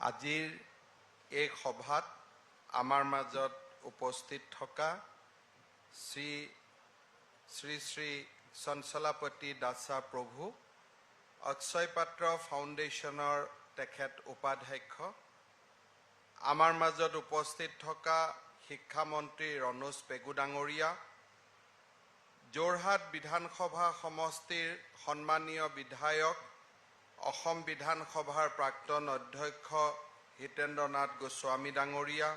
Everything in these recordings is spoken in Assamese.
আজিৰ এই সভাত আমাৰ মাজত উপস্থিত থকা শ্ৰী চঞ্চলাপতি দাসা প্ৰভু অক্ষয় পাত্ৰ ফাউণ্ডেশ্যনৰ তেখেত উপাধ্যক্ষ, আমাৰ মাজত উপস্থিত থকা শিক্ষামন্ত্ৰী ৰণোজ পেগু ডাঙৰীয়া, যোৰহাট বিধানসভা সমষ্টিৰ সন্মানীয় বিধায়ক অসম বিধানসভাৰ প্ৰাক্তন অধ্যক্ষ হিতেন্দ্ৰনাথ গোস্বামী ডাঙৰীয়া,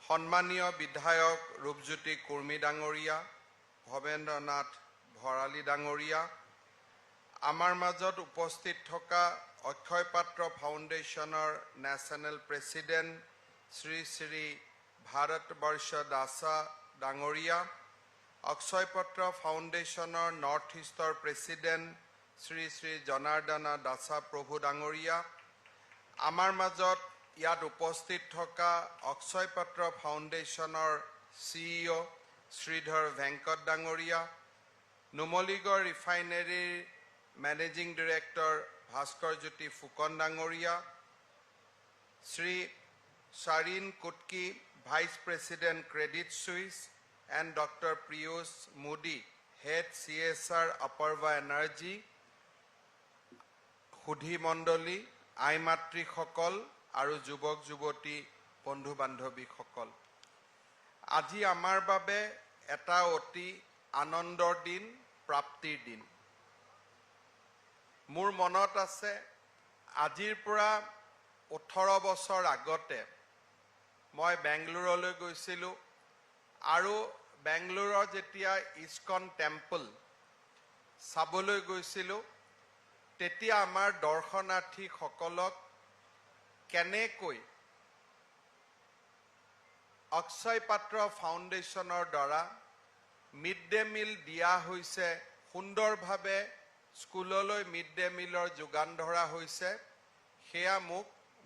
সন্মানীয় বিধায়ক ৰূপজ্যোতি কুৰ্মী ডাঙৰীয়া, ভৱেন্দ্ৰনাথ ভৰালী ডাঙৰীয়া, আমাৰ মাজত উপস্থিত থকা অক্ষয় পাত্ৰ ফাউণ্ডেশ্যনৰ নেশ্যনেল প্ৰেছিডেণ্ট শ্ৰী ভাৰতবৰ্ষ দাসা ডাঙৰীয়া, অক্ষয় পাত্ৰ ফাউণ্ডেশ্যনৰ নৰ্থ ইষ্টৰ প্ৰেছিডেণ্ট শ্ৰী জনাৰ্দনা দাসা প্ৰভু ডাঙৰীয়া, আমাৰ মাজত ইয়াত উপস্থিত থকা অক্ষয় পাত্ৰ ফাউণ্ডেশ্যনৰ CEO শ্ৰীধৰ ভেংকট ডাঙৰীয়া, নুমলীগড় ৰিফাইনেৰীৰ মেনেজিং ডিৰেক্টৰ ভাস্কৰ জ্যোতি ফুকন ডাঙৰীয়া, Shri Shareen Kutki vice president Credit Suisse and doctor Piyush Modi head CSR Aparva energy, সুধী মণ্ডলী, আই মাতৃসকল আৰু যুৱক যুৱতী বন্ধু বান্ধৱীসকল, আজি আমাৰ বাবে এটা অতি আনন্দৰ দিন, প্ৰাপ্তিৰ দিন। মোৰ মনত আছে আজিৰ পৰা 18 বছৰ আগতে মই বেংগলুৰুলৈ গৈছিলোঁ আৰু বেংগলুৰুৰ যেতিয়া ইস্কন টেম্পল চাবলৈ গৈছিলোঁ, তেতিয়া আমাৰ দৰ্শনাৰ্থীসকলক কেনেকৈ অক্ষয় পাত্ৰ ফাউণ্ডেশ্যনৰ দ্বাৰা মিড ডে মিল দিয়া হৈছে, সুন্দৰভাৱে স্কুললৈ মিড ডে মিলৰ যোগান ধৰা হৈছে, সেয়া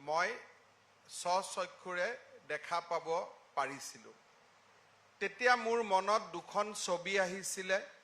মই স্বচক্ষুৰে দেখা পাব পাৰিছিলোঁ। তেতিয়া মোৰ মনত দুখন ছবি আহিছিলে।